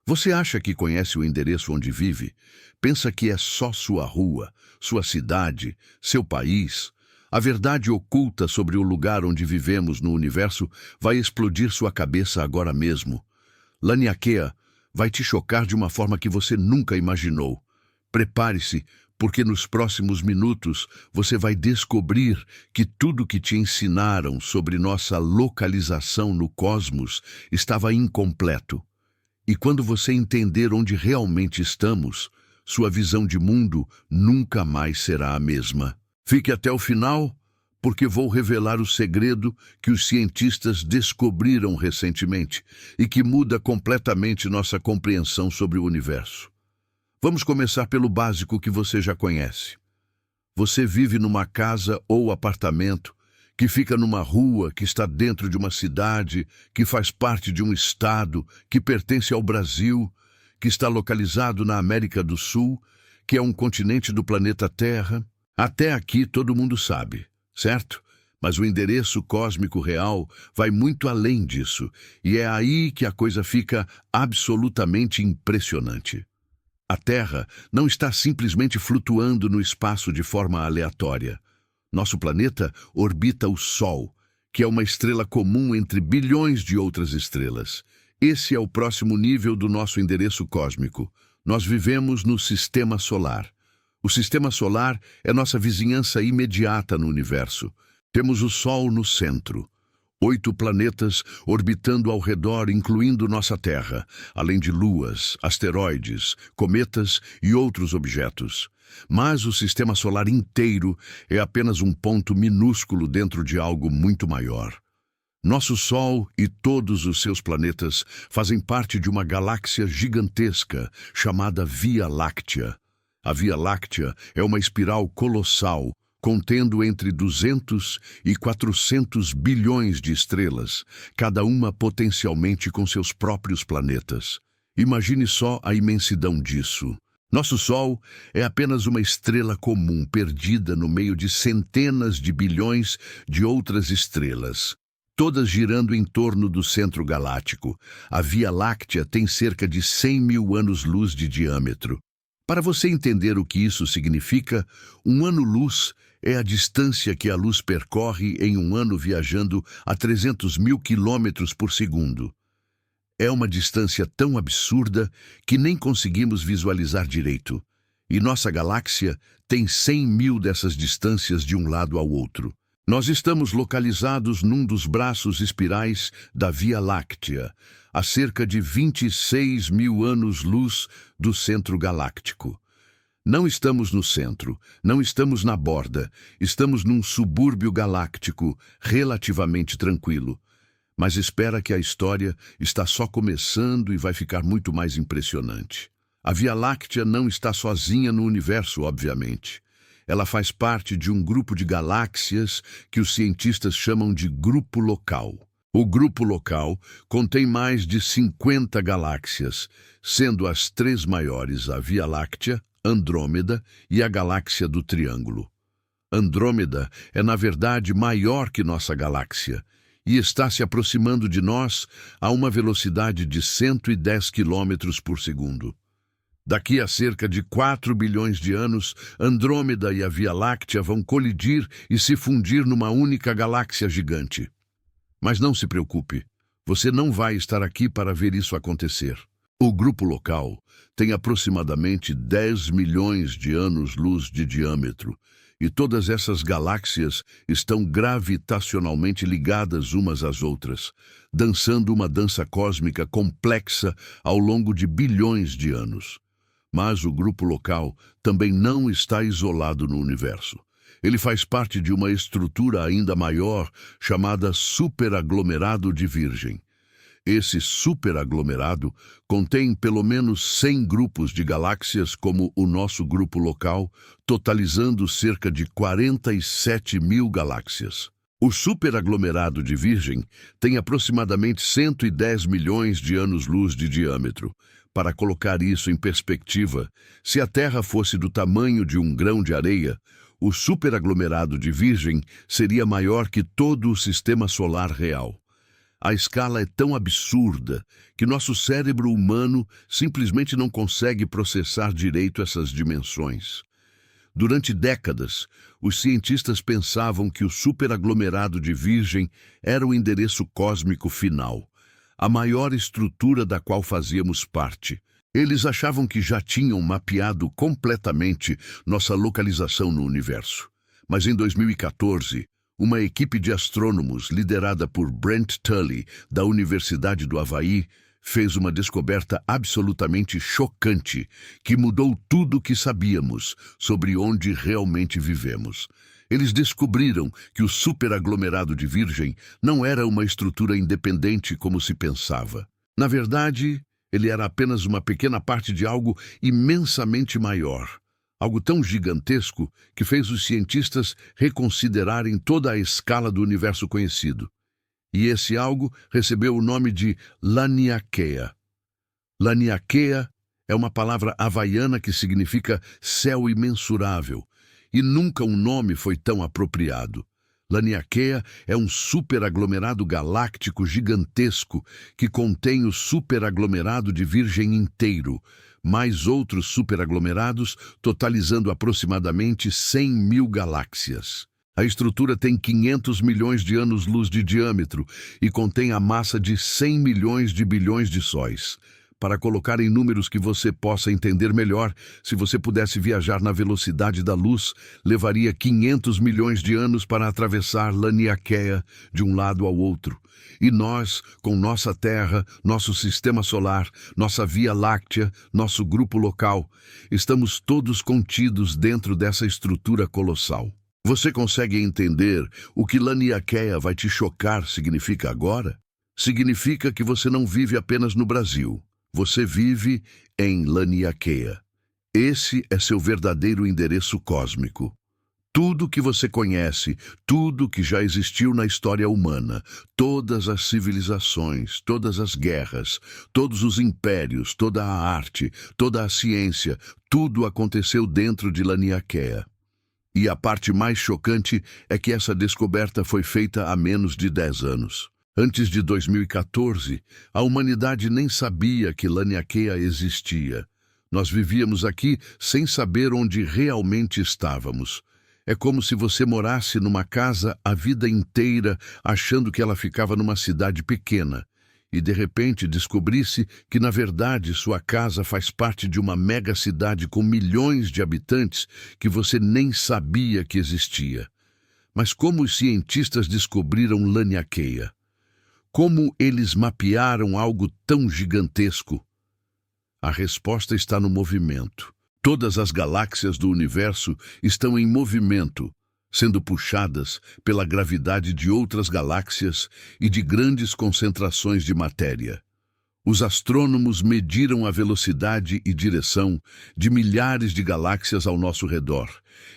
Você acha que conhece o endereço onde vive? Pensa que é só sua rua, sua cidade, seu país? A verdade oculta sobre o lugar onde vivemos no universo vai explodir sua cabeça agora mesmo. Laniakea vai te chocar de uma forma que você nunca imaginou. Prepare-se, porque nos próximos minutos você vai descobrir que tudo que te ensinaram sobre nossa localização no cosmos estava incompleto. E quando você entender onde realmente estamos, sua visão de mundo nunca mais será a mesma. Fique até o final, porque vou revelar o segredo que os cientistas descobriram recentemente e que muda completamente nossa compreensão sobre o universo. Vamos começar pelo básico que você já conhece. Você vive numa casa ou apartamento que fica numa rua, que está dentro de uma cidade, que faz parte de um estado, que pertence ao Brasil, que está localizado na América do Sul, que é um continente do planeta Terra. Até aqui todo mundo sabe, certo? Mas o endereço cósmico real vai muito além disso, e é aí que a coisa fica absolutamente impressionante. A Terra não está simplesmente flutuando no espaço de forma aleatória. Nosso planeta orbita o Sol, que é uma estrela comum entre bilhões de outras estrelas. Esse é o próximo nível do nosso endereço cósmico. Nós vivemos no Sistema Solar. O Sistema Solar é nossa vizinhança imediata no universo. Temos o Sol no centro. 8 planetas orbitando ao redor, incluindo nossa Terra, além de luas, asteroides, cometas e outros objetos. Mas o Sistema Solar inteiro é apenas um ponto minúsculo dentro de algo muito maior. Nosso Sol e todos os seus planetas fazem parte de uma galáxia gigantesca chamada Via Láctea. A Via Láctea é uma espiral colossal, contendo entre 200 e 400 bilhões de estrelas, cada uma potencialmente com seus próprios planetas. Imagine só a imensidão disso. Nosso Sol é apenas uma estrela comum perdida no meio de centenas de bilhões de outras estrelas, todas girando em torno do centro galáctico. A Via Láctea tem cerca de 100 mil anos-luz de diâmetro. Para você entender o que isso significa, um ano-luz é a distância que a luz percorre em um ano viajando a 300 mil quilômetros por segundo. É uma distância tão absurda que nem conseguimos visualizar direito. E nossa galáxia tem 100 mil dessas distâncias de um lado ao outro. Nós estamos localizados num dos braços espirais da Via Láctea, a cerca de 26 mil anos-luz do centro galáctico. Não estamos no centro, não estamos na borda, estamos num subúrbio galáctico relativamente tranquilo. Mas espera que a história está só começando e vai ficar muito mais impressionante. A Via Láctea não está sozinha no universo, obviamente. Ela faz parte de um grupo de galáxias que os cientistas chamam de Grupo Local. O Grupo Local contém mais de 50 galáxias, sendo as 3 maiores a Via Láctea, Andrômeda e a Galáxia do Triângulo. Andrômeda é, na verdade, maior que nossa galáxia e está se aproximando de nós a uma velocidade de 110 km por segundo. Daqui a cerca de 4 bilhões de anos, Andrômeda e a Via Láctea vão colidir e se fundir numa única galáxia gigante. Mas não se preocupe, você não vai estar aqui para ver isso acontecer. O Grupo Local tem aproximadamente 10 milhões de anos-luz de diâmetro, e todas essas galáxias estão gravitacionalmente ligadas umas às outras, dançando uma dança cósmica complexa ao longo de bilhões de anos. Mas o Grupo Local também não está isolado no universo. Ele faz parte de uma estrutura ainda maior chamada superaglomerado de Virgem. Esse superaglomerado contém pelo menos 100 grupos de galáxias como o nosso Grupo Local, totalizando cerca de 47 mil galáxias. O superaglomerado de Virgem tem aproximadamente 110 milhões de anos-luz de diâmetro. Para colocar isso em perspectiva, se a Terra fosse do tamanho de um grão de areia, o superaglomerado de Virgem seria maior que todo o Sistema Solar real. A escala é tão absurda que nosso cérebro humano simplesmente não consegue processar direito essas dimensões. Durante décadas, os cientistas pensavam que o superaglomerado de Virgem era o endereço cósmico final, a maior estrutura da qual fazíamos parte. Eles achavam que já tinham mapeado completamente nossa localização no universo. Mas em 2014, uma equipe de astrônomos liderada por Brent Tully, da Universidade do Havaí, fez uma descoberta absolutamente chocante que mudou tudo o que sabíamos sobre onde realmente vivemos. Eles descobriram que o superaglomerado de Virgem não era uma estrutura independente como se pensava. Na verdade, ele era apenas uma pequena parte de algo imensamente maior. Algo tão gigantesco que fez os cientistas reconsiderarem toda a escala do universo conhecido. E esse algo recebeu o nome de Laniakea. Laniakea é uma palavra havaiana que significa céu imensurável, e nunca um nome foi tão apropriado. Laniakea é um superaglomerado galáctico gigantesco que contém o superaglomerado de Virgem inteiro, mais outros superaglomerados, totalizando aproximadamente 100 mil galáxias. A estrutura tem 500 milhões de anos-luz de diâmetro e contém a massa de 100 milhões de bilhões de sóis. Para colocar em números que você possa entender melhor, se você pudesse viajar na velocidade da luz, levaria 500 milhões de anos para atravessar Laniakea de um lado ao outro. E nós, com nossa Terra, nosso sistema solar, nossa Via Láctea, nosso grupo local, estamos todos contidos dentro dessa estrutura colossal. Você consegue entender o que Laniakea vai te chocar significa agora? Significa que você não vive apenas no Brasil. Você vive em Laniakea. Esse é seu verdadeiro endereço cósmico. Tudo que você conhece, tudo que já existiu na história humana, todas as civilizações, todas as guerras, todos os impérios, toda a arte, toda a ciência, tudo aconteceu dentro de Laniakea. E a parte mais chocante é que essa descoberta foi feita há menos de 10 anos. Antes de 2014, a humanidade nem sabia que Laniakea existia. Nós vivíamos aqui sem saber onde realmente estávamos. É como se você morasse numa casa a vida inteira achando que ela ficava numa cidade pequena e de repente descobrisse que na verdade sua casa faz parte de uma mega cidade com milhões de habitantes que você nem sabia que existia. Mas como os cientistas descobriram Laniakea? Como eles mapearam algo tão gigantesco? A resposta está no movimento. Todas as galáxias do universo estão em movimento, sendo puxadas pela gravidade de outras galáxias e de grandes concentrações de matéria. Os astrônomos mediram a velocidade e direção de milhares de galáxias ao nosso redor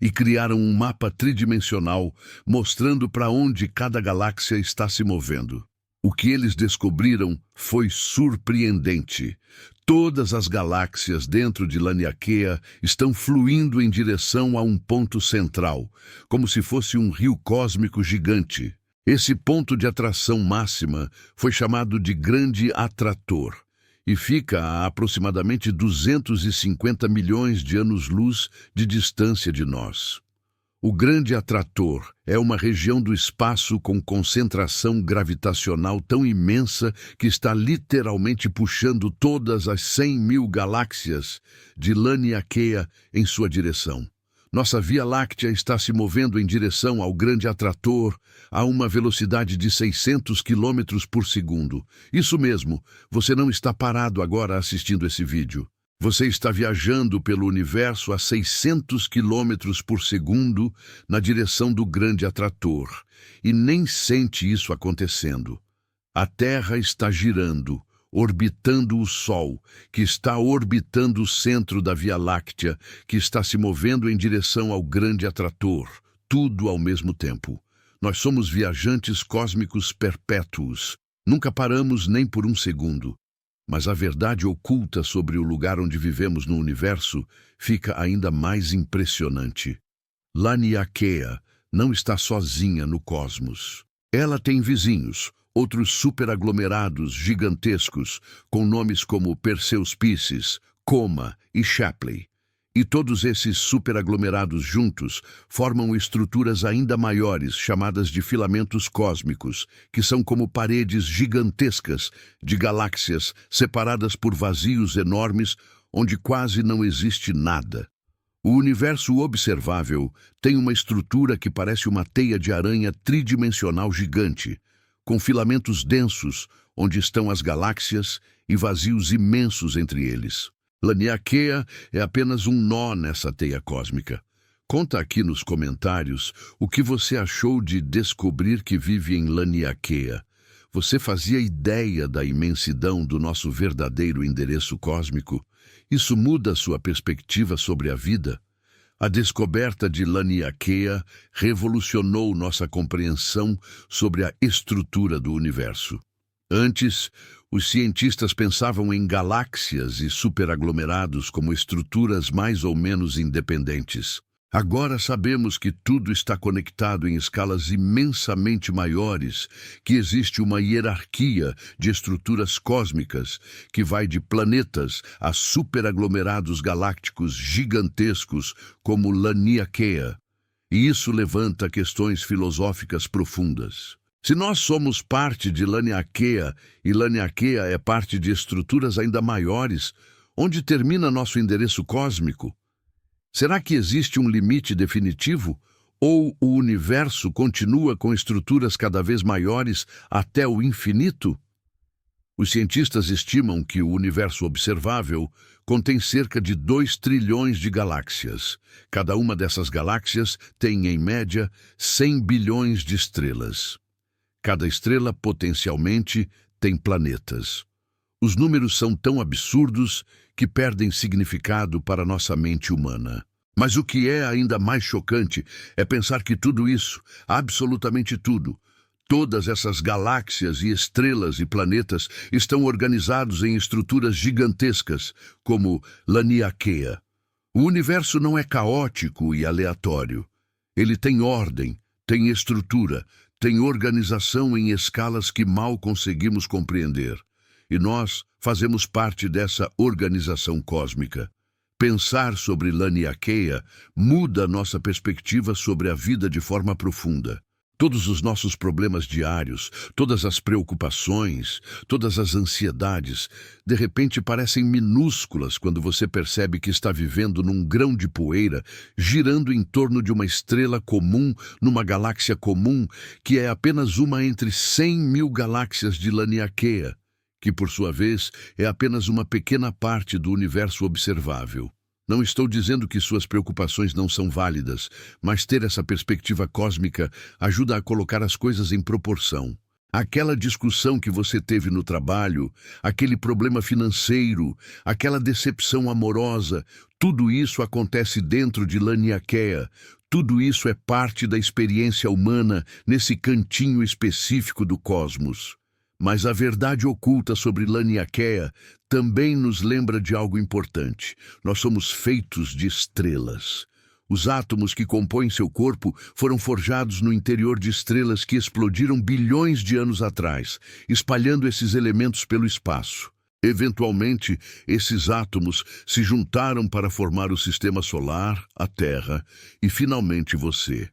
e criaram um mapa tridimensional mostrando para onde cada galáxia está se movendo. O que eles descobriram foi surpreendente. Todas as galáxias dentro de Laniakea estão fluindo em direção a um ponto central, como se fosse um rio cósmico gigante. Esse ponto de atração máxima foi chamado de Grande Atrator e fica a aproximadamente 250 milhões de anos-luz de distância de nós. O Grande Atrator é uma região do espaço com concentração gravitacional tão imensa que está literalmente puxando todas as 100 mil galáxias de Laniakea em sua direção. Nossa Via Láctea está se movendo em direção ao Grande Atrator a uma velocidade de 600 km por segundo. Isso mesmo, você não está parado agora assistindo esse vídeo. Você está viajando pelo universo a 600 km por segundo na direção do Grande Atrator e nem sente isso acontecendo. A Terra está girando, orbitando o Sol, que está orbitando o centro da Via Láctea, que está se movendo em direção ao Grande Atrator, tudo ao mesmo tempo. Nós somos viajantes cósmicos perpétuos, nunca paramos nem por um segundo. Mas a verdade oculta sobre o lugar onde vivemos no universo fica ainda mais impressionante. Laniakea não está sozinha no cosmos. Ela tem vizinhos, outros superaglomerados gigantescos, com nomes como Perseus Piscis, Coma e Shapley. E todos esses superaglomerados juntos formam estruturas ainda maiores, chamadas de filamentos cósmicos, que são como paredes gigantescas de galáxias separadas por vazios enormes onde quase não existe nada. O universo observável tem uma estrutura que parece uma teia de aranha tridimensional gigante, com filamentos densos onde estão as galáxias e vazios imensos entre eles. Laniakea é apenas um nó nessa teia cósmica. Conta aqui nos comentários o que você achou de descobrir que vive em Laniakea. Você fazia ideia da imensidão do nosso verdadeiro endereço cósmico? Isso muda sua perspectiva sobre a vida? A descoberta de Laniakea revolucionou nossa compreensão sobre a estrutura do universo. Antes, os cientistas pensavam em galáxias e superaglomerados como estruturas mais ou menos independentes. Agora sabemos que tudo está conectado em escalas imensamente maiores, que existe uma hierarquia de estruturas cósmicas que vai de planetas a superaglomerados galácticos gigantescos como Laniakea. E isso levanta questões filosóficas profundas. Se nós somos parte de Laniakea e Laniakea é parte de estruturas ainda maiores, onde termina nosso endereço cósmico? Será que existe um limite definitivo? Ou o universo continua com estruturas cada vez maiores até o infinito? Os cientistas estimam que o universo observável contém cerca de 2 trilhões de galáxias. Cada uma dessas galáxias tem, em média, 100 bilhões de estrelas. Cada estrela, potencialmente, tem planetas. Os números são tão absurdos que perdem significado para nossa mente humana. Mas o que é ainda mais chocante é pensar que tudo isso, absolutamente tudo, todas essas galáxias e estrelas e planetas estão organizados em estruturas gigantescas, como Laniakea. O universo não é caótico e aleatório. Ele tem ordem, tem estrutura, tem organização em escalas que mal conseguimos compreender. E nós fazemos parte dessa organização cósmica. Pensar sobre Laniakea muda nossa perspectiva sobre a vida de forma profunda. Todos os nossos problemas diários, todas as preocupações, todas as ansiedades, de repente parecem minúsculas quando você percebe que está vivendo num grão de poeira, girando em torno de uma estrela comum, numa galáxia comum, que é apenas uma entre 100 mil galáxias de Laniakea, que por sua vez é apenas uma pequena parte do universo observável. Não estou dizendo que suas preocupações não são válidas, mas ter essa perspectiva cósmica ajuda a colocar as coisas em proporção. Aquela discussão que você teve no trabalho, aquele problema financeiro, aquela decepção amorosa, tudo isso acontece dentro de Laniakea. Tudo isso é parte da experiência humana nesse cantinho específico do cosmos. Mas a verdade oculta sobre Laniakea também nos lembra de algo importante. Nós somos feitos de estrelas. Os átomos que compõem seu corpo foram forjados no interior de estrelas que explodiram bilhões de anos atrás, espalhando esses elementos pelo espaço. Eventualmente, esses átomos se juntaram para formar o sistema solar, a Terra e, finalmente, você.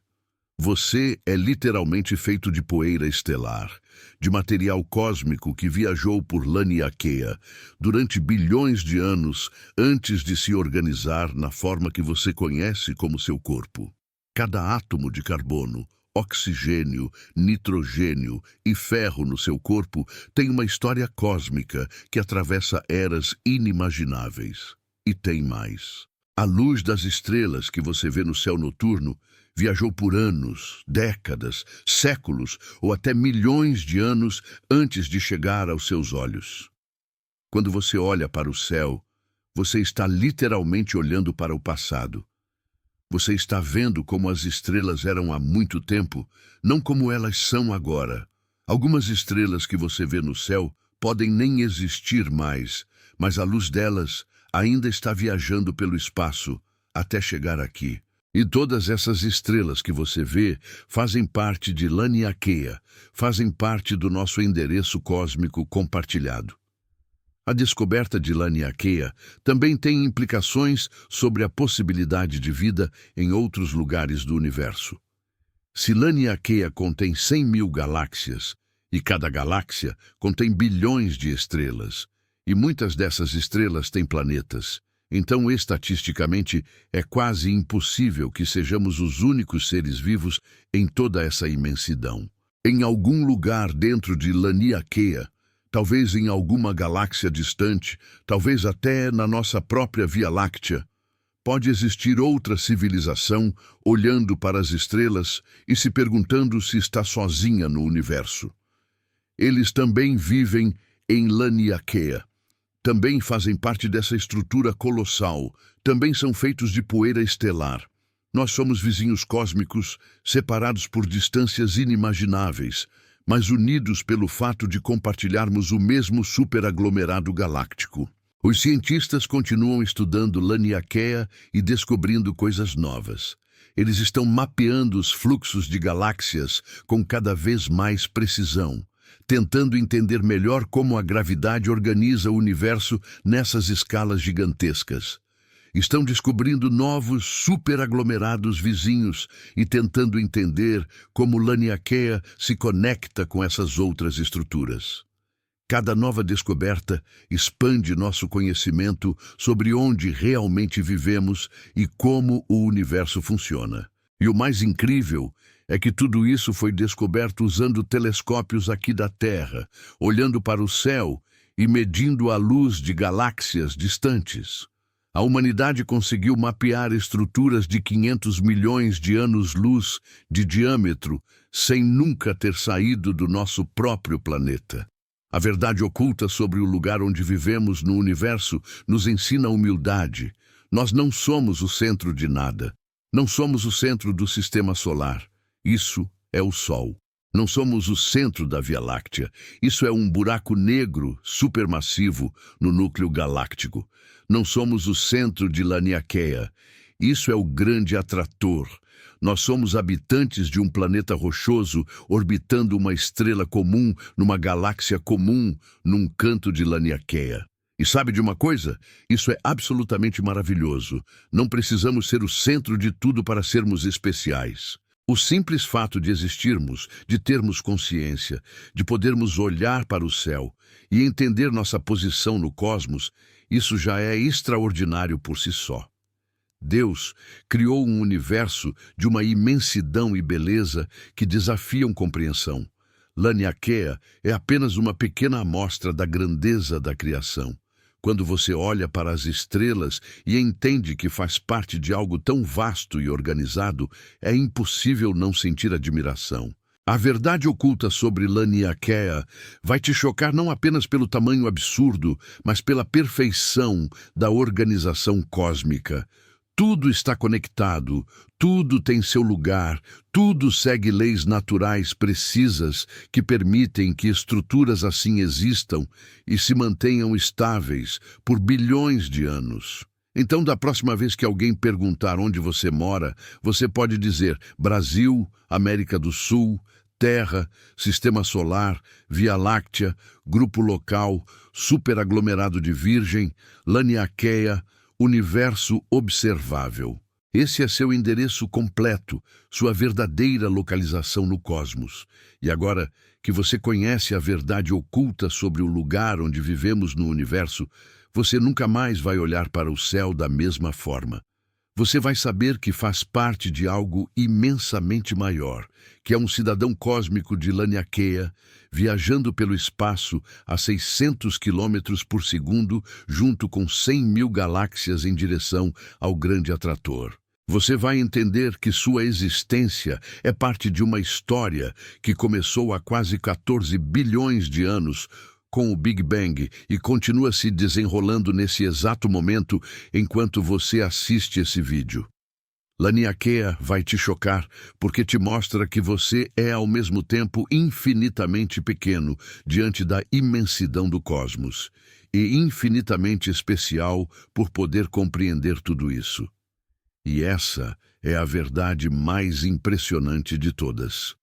Você é literalmente feito de poeira estelar, de material cósmico que viajou por Laniakea durante bilhões de anos antes de se organizar na forma que você conhece como seu corpo. Cada átomo de carbono, oxigênio, nitrogênio e ferro no seu corpo tem uma história cósmica que atravessa eras inimagináveis. E tem mais. A luz das estrelas que você vê no céu noturno viajou por anos, décadas, séculos ou até milhões de anos antes de chegar aos seus olhos. Quando você olha para o céu, você está literalmente olhando para o passado. Você está vendo como as estrelas eram há muito tempo, não como elas são agora. Algumas estrelas que você vê no céu podem nem existir mais, mas a luz delas ainda está viajando pelo espaço até chegar aqui. E todas essas estrelas que você vê fazem parte de Laniakea, fazem parte do nosso endereço cósmico compartilhado. A descoberta de Laniakea também tem implicações sobre a possibilidade de vida em outros lugares do universo. Se Laniakea contém 100.000 galáxias, e cada galáxia contém bilhões de estrelas, e muitas dessas estrelas têm planetas, então, estatisticamente, é quase impossível que sejamos os únicos seres vivos em toda essa imensidão. Em algum lugar dentro de Laniakea, talvez em alguma galáxia distante, talvez até na nossa própria Via Láctea, pode existir outra civilização olhando para as estrelas e se perguntando se está sozinha no universo. Eles também vivem em Laniakea. Também fazem parte dessa estrutura colossal, também são feitos de poeira estelar. Nós somos vizinhos cósmicos, separados por distâncias inimagináveis, mas unidos pelo fato de compartilharmos o mesmo superaglomerado galáctico. Os cientistas continuam estudando Laniakea e descobrindo coisas novas. Eles estão mapeando os fluxos de galáxias com cada vez mais precisão, tentando entender melhor como a gravidade organiza o universo nessas escalas gigantescas. Estão descobrindo novos superaglomerados vizinhos e tentando entender como Laniakea se conecta com essas outras estruturas. Cada nova descoberta expande nosso conhecimento sobre onde realmente vivemos e como o universo funciona. E o mais incrível é que tudo isso foi descoberto usando telescópios aqui da Terra, olhando para o céu e medindo a luz de galáxias distantes. A humanidade conseguiu mapear estruturas de 500 milhões de anos-luz de diâmetro sem nunca ter saído do nosso próprio planeta. A verdade oculta sobre o lugar onde vivemos no universo nos ensina a humildade. Nós não somos o centro de nada. Não somos o centro do sistema solar. Isso é o Sol. Não somos o centro da Via Láctea. Isso é um buraco negro supermassivo no núcleo galáctico. Não somos o centro de Laniakea. Isso é o grande atrator. Nós somos habitantes de um planeta rochoso orbitando uma estrela comum numa galáxia comum num canto de Laniakea. E sabe de uma coisa? Isso é absolutamente maravilhoso. Não precisamos ser o centro de tudo para sermos especiais. O simples fato de existirmos, de termos consciência, de podermos olhar para o céu e entender nossa posição no cosmos, isso já é extraordinário por si só. Deus criou um universo de uma imensidão e beleza que desafiam compreensão. Laniakea é apenas uma pequena amostra da grandeza da criação. Quando você olha para as estrelas e entende que faz parte de algo tão vasto e organizado, é impossível não sentir admiração. A verdade oculta sobre Laniakea vai te chocar não apenas pelo tamanho absurdo, mas pela perfeição da organização cósmica. Tudo está conectado, tudo tem seu lugar, tudo segue leis naturais precisas que permitem que estruturas assim existam e se mantenham estáveis por bilhões de anos. Então, da próxima vez que alguém perguntar onde você mora, você pode dizer Brasil, América do Sul, Terra, Sistema Solar, Via Láctea, Grupo Local, Superaglomerado de Virgem, Laniakea, Universo observável. Esse é seu endereço completo, sua verdadeira localização no cosmos. E agora que você conhece a verdade oculta sobre o lugar onde vivemos no universo, você nunca mais vai olhar para o céu da mesma forma. Você vai saber que faz parte de algo imensamente maior, que é um cidadão cósmico de Laniakea, viajando pelo espaço a 600 quilômetros por segundo, junto com 100.000 galáxias em direção ao grande atrator. Você vai entender que sua existência é parte de uma história que começou há quase 14 bilhões de anos, com o Big Bang e continua se desenrolando nesse exato momento enquanto você assiste esse vídeo. Laniakea vai te chocar porque te mostra que você é ao mesmo tempo infinitamente pequeno diante da imensidão do cosmos e infinitamente especial por poder compreender tudo isso. E essa é a verdade mais impressionante de todas.